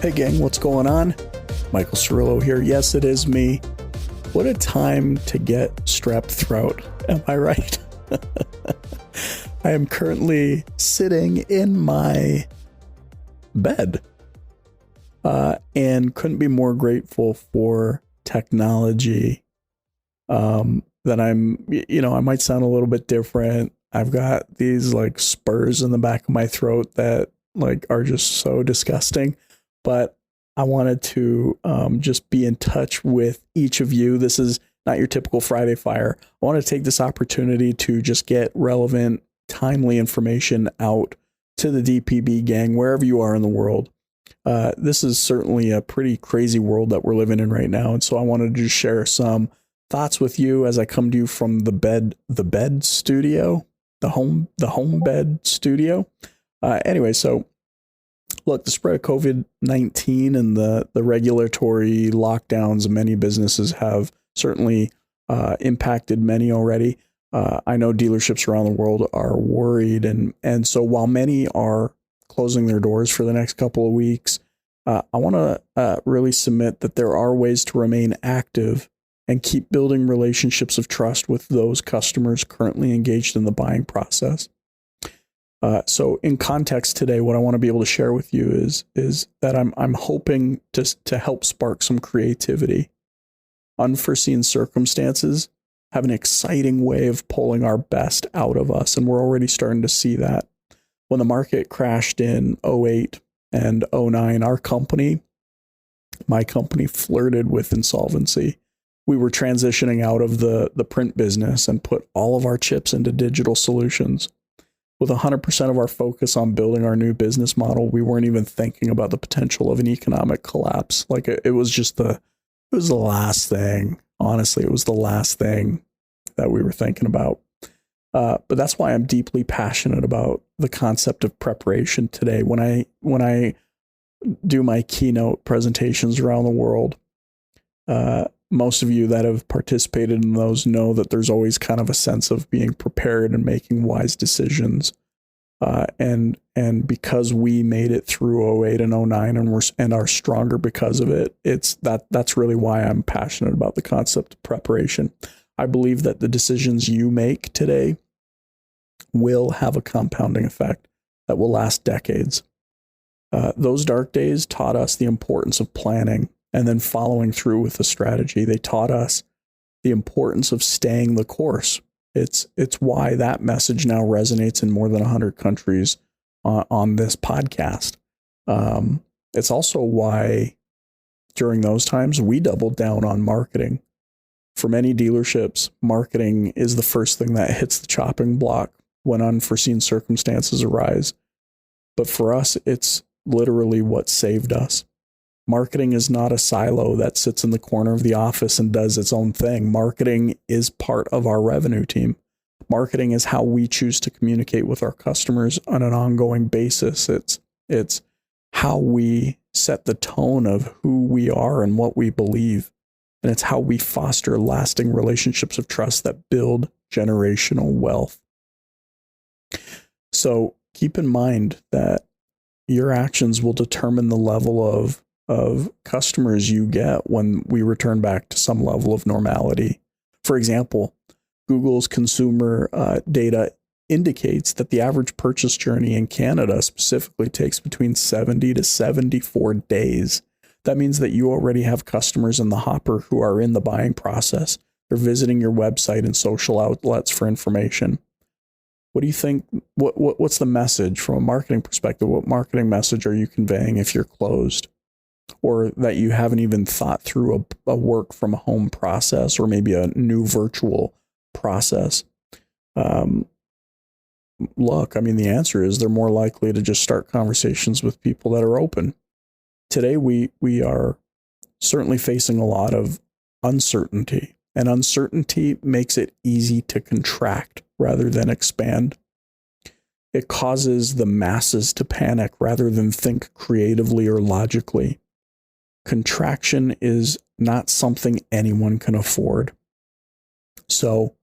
Hey gang, what's going on? Michael Cirillo here. Yes, it is me. What a time to get strep throat. Am I right? I am currently sitting in my bed and couldn't be more grateful for technology. That I might sound a little bit different. I've got these like spurs in the back of my throat that like are just so disgusting. But I wanted to just be in touch with each of you. This is not your typical Friday Fire. I want to take this opportunity to just get relevant, timely information out to the DPB gang, wherever you are in the world. This is certainly a pretty crazy world that we're living in right now. And so I wanted to just share some thoughts with you as I come to you from the bed studio, the home bed studio. Anyway, so look, the spread of COVID-19 and the regulatory lockdowns of many businesses have certainly impacted many already. I know dealerships around the world are worried. And so while many are closing their doors for the next couple of weeks, I want to really submit that there are ways to remain active and keep building relationships of trust with those customers currently engaged in the buying process. So in context today, what I want to be able to share with you is that I'm hoping to help spark some creativity. Unforeseen circumstances have an exciting way of pulling our best out of us, and we're already starting to see that. When the market crashed in 2008 and 2009, my company flirted with insolvency. We were transitioning out of the print business and put all of our chips into digital solutions. With 100% of our focus on building our new business model, we weren't even thinking about the potential of an economic collapse. Like it was the last thing. Honestly, it was the last thing that we were thinking about. But that's why I'm deeply passionate about the concept of preparation today. When I do my keynote presentations around the world, most of you that have participated in those know that there's always kind of a sense of being prepared and making wise decisions. And because we made it through 2008 and 2009 and are stronger because of it, that's really why I'm passionate about the concept of preparation. I believe that the decisions you make today will have a compounding effect that will last decades. Those dark days taught us the importance of planning and then following through with the strategy. They taught us the importance of staying the course. It's why that message now resonates in more than 100 countries on this podcast. It's also why during those times we doubled down on marketing. For many dealerships, marketing is the first thing that hits the chopping block when unforeseen circumstances arise. But for us, it's literally what saved us. Marketing is not a silo that sits in the corner of the office and does its own thing. Marketing is part of our revenue team. Marketing is how we choose to communicate with our customers on an ongoing basis. It's how we set the tone of who we are and what we believe. And it's how we foster lasting relationships of trust that build generational wealth. So keep in mind that your actions will determine the level of customers you get when we return back to some level of normality. For example, Google's consumer data indicates that the average purchase journey in Canada specifically takes between 70 to 74 days. That means that you already have customers in the hopper who are in the buying process. They're visiting your website and social outlets for information. What do you think? What's the message from a marketing perspective? What marketing message are you conveying if you're closed? Or that you haven't even thought through a work from home process or maybe a new virtual process? Look, I mean, the answer is they're more likely to just start conversations with people that are open. Today, we are certainly facing a lot of uncertainty, and uncertainty makes it easy to contract rather than expand. It causes the masses to panic rather than think creatively or logically. Contraction is not something anyone can afford. So,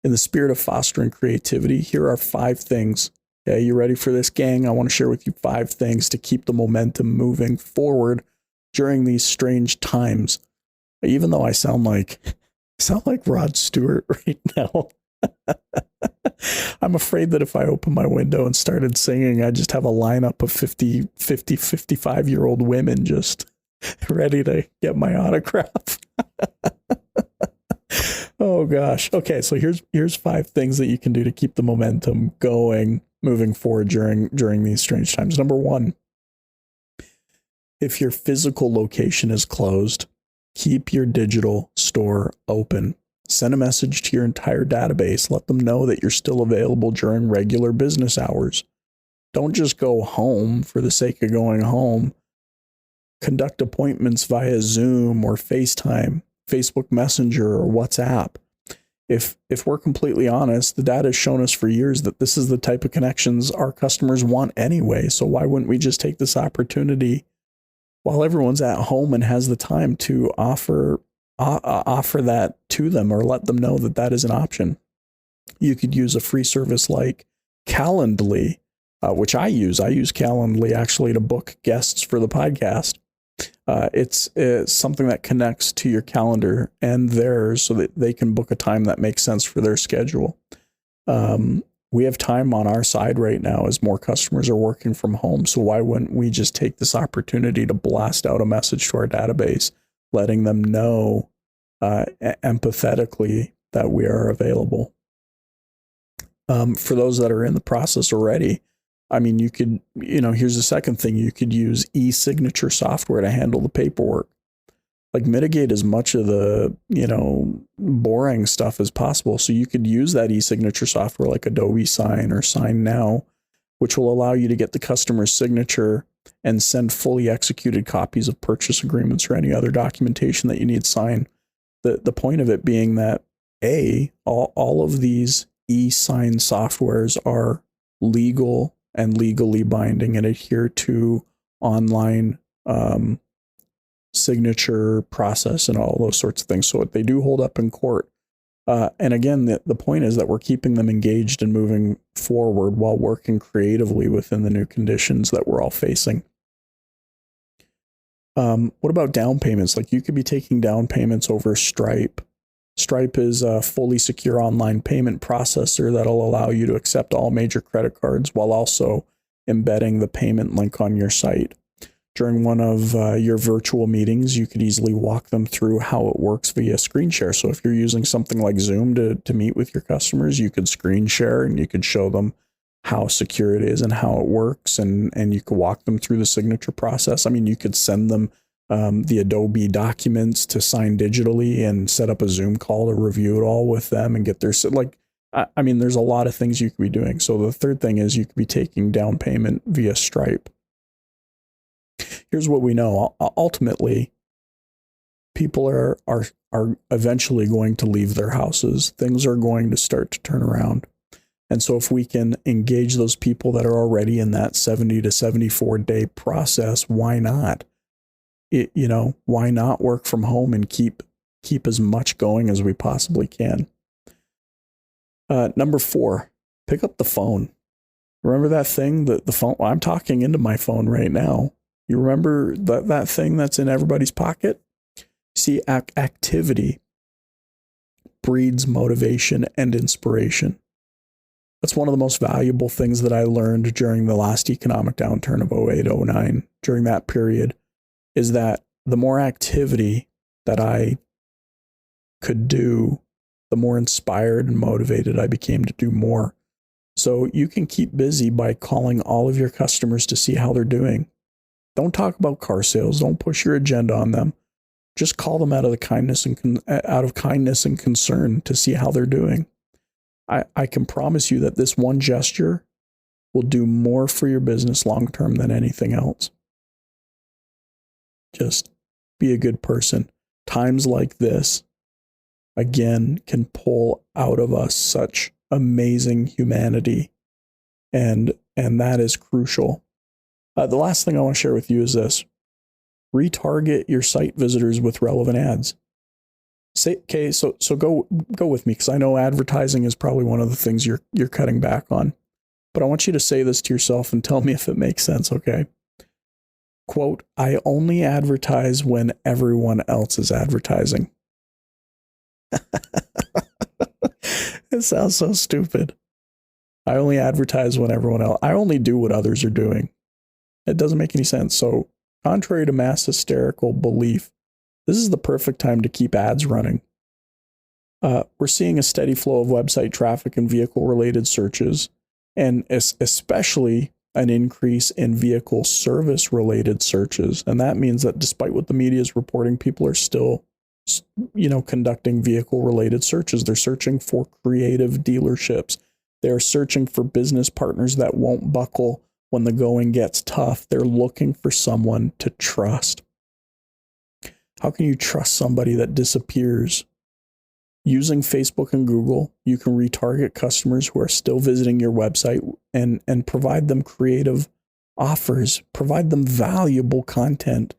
in the spirit of fostering creativity, here are 5 things Okay, you ready for this, gang? I want to share with you 5 things to keep the momentum moving forward during these strange times. Even though I sound like Rod Stewart right now. I'm afraid that if I open my window and started singing, I just have a lineup of 55-year-old women just ready to get my autograph. Oh gosh. Okay, so here's 5 things that you can do to keep the momentum going moving forward during these strange times. Number 1, if your physical location is closed, keep your digital store open. Send a message to your entire database. Let them know that you're still available during regular business hours. Don't just go home for the sake of going home. Conduct appointments via Zoom or FaceTime, Facebook Messenger or WhatsApp. If we're completely honest, the data has shown us for years that this is the type of connections our customers want anyway. So why wouldn't we just take this opportunity while everyone's at home and has the time to offer that to them, or let them know that that is an option? You could use a free service like Calendly, which I use. I use Calendly actually to book guests for the podcast. It's something that connects to your calendar and theirs so that they can book a time that makes sense for their schedule. We have time on our side right now as more customers are working from home. So why wouldn't we just take this opportunity to blast out a message to our database, letting them know empathetically that we are available? For those that are in the process already, I mean, you could, here's the second thing. You could use e-signature software to handle the paperwork. Like, mitigate as much of the, boring stuff as possible. So you could use that e-signature software like Adobe Sign or Sign Now, which will allow you to get the customer's signature and send fully executed copies of purchase agreements or any other documentation that you need signed. The point of it being that, all of these e-sign softwares are legal and legally binding and adhere to online signature process and all those sorts of things. So they do hold up in court. And again, the point is that we're keeping them engaged and moving forward while working creatively within the new conditions that we're all facing. What about down payments? Like, you could be taking down payments over Stripe. Stripe is a fully secure online payment processor that'll allow you to accept all major credit cards while also embedding the payment link on your site. During one of your virtual meetings, you could easily walk them through how it works via screen share. So if you're using something like Zoom to meet with your customers, you could screen share and you could show them how secure it is and how it works. And you could walk them through the signature process. I mean, you could send them the Adobe documents to sign digitally and set up a Zoom call to review it all with them and get their, there's a lot of things you could be doing. So the third thing is you could be taking down payment via Stripe. Here's what we know. Ultimately, people are eventually going to leave their houses. Things are going to start to turn around. And so if we can engage those people that are already in that 70 to 74 day process, why not? Why not work from home and keep as much going as we possibly can? Number 4, pick up the phone. Remember that thing, the phone? I'm talking into my phone right now. You remember that thing that's in everybody's pocket? See, activity breeds motivation and inspiration. That's one of the most valuable things that I learned during the last economic downturn of 08-09. During that period, is that the more activity that I could do, the more inspired and motivated I became to do more. So you can keep busy by calling all of your customers to see how they're doing. Don't talk about car sales. Don't push your agenda on them. Just call them out of kindness and concern to see how they're doing. I can promise you that this one gesture will do more for your business long term than anything else. Just be a good person. Times like this, again, can pull out of us such amazing humanity, and that is crucial. The last thing I want to share with you is this. Retarget your site visitors with relevant ads. So go with me, because I know advertising is probably one of the things you're cutting back on. but I want you to say this to yourself and tell me if it makes sense, okay? Quote, I only advertise when everyone else is advertising. It sounds so stupid. I only advertise when everyone else. I only do what others are doing. It doesn't make any sense. So, contrary to mass hysterical belief, this is the perfect time to keep ads running. We're seeing a steady flow of website traffic and vehicle-related searches, and especially an increase in vehicle service-related searches. And that means that despite what the media is reporting, people are still, conducting vehicle-related searches. They're searching for creative dealerships. They're searching for business partners that won't buckle when the going gets tough. They're looking for someone to trust. How can you trust somebody that disappears? Using Facebook and Google, you can retarget customers who are still visiting your website and provide them creative offers, provide them valuable content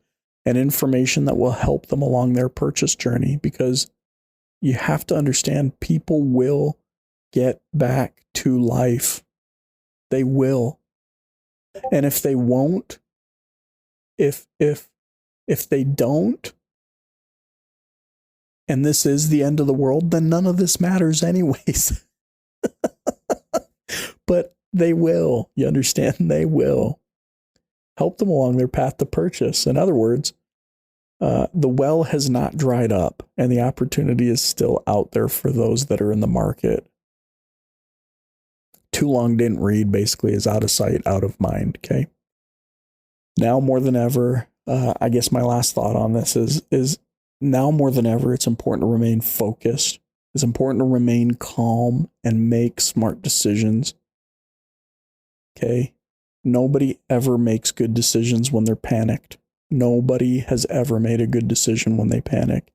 and information that will help them along their purchase journey, because you have to understand people will get back to life. They will. And if they won't, if they don't, and this is the end of the world, then none of this matters anyways. But they will. You understand? They will. Help them along their path to purchase. In other words, the well has not dried up, and the opportunity is still out there for those that are in the market. Too long didn't read basically is out of sight, out of mind. Okay. Now more than ever, I guess my last thought on this is now more than ever, it's important to remain focused. It's important to remain calm and make smart decisions. Okay. Nobody ever makes good decisions when they're panicked. Nobody has ever made a good decision when they panic.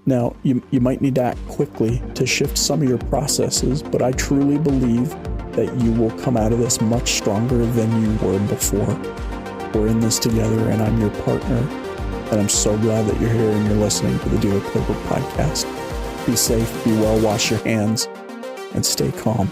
Now, you might need to act quickly to shift some of your processes, but I truly believe that you will come out of this much stronger than you were before. We're in this together, and I'm your partner, and I'm so glad that you're here and you're listening to the Dealer Playbook podcast. Be safe, be well, wash your hands, and stay calm.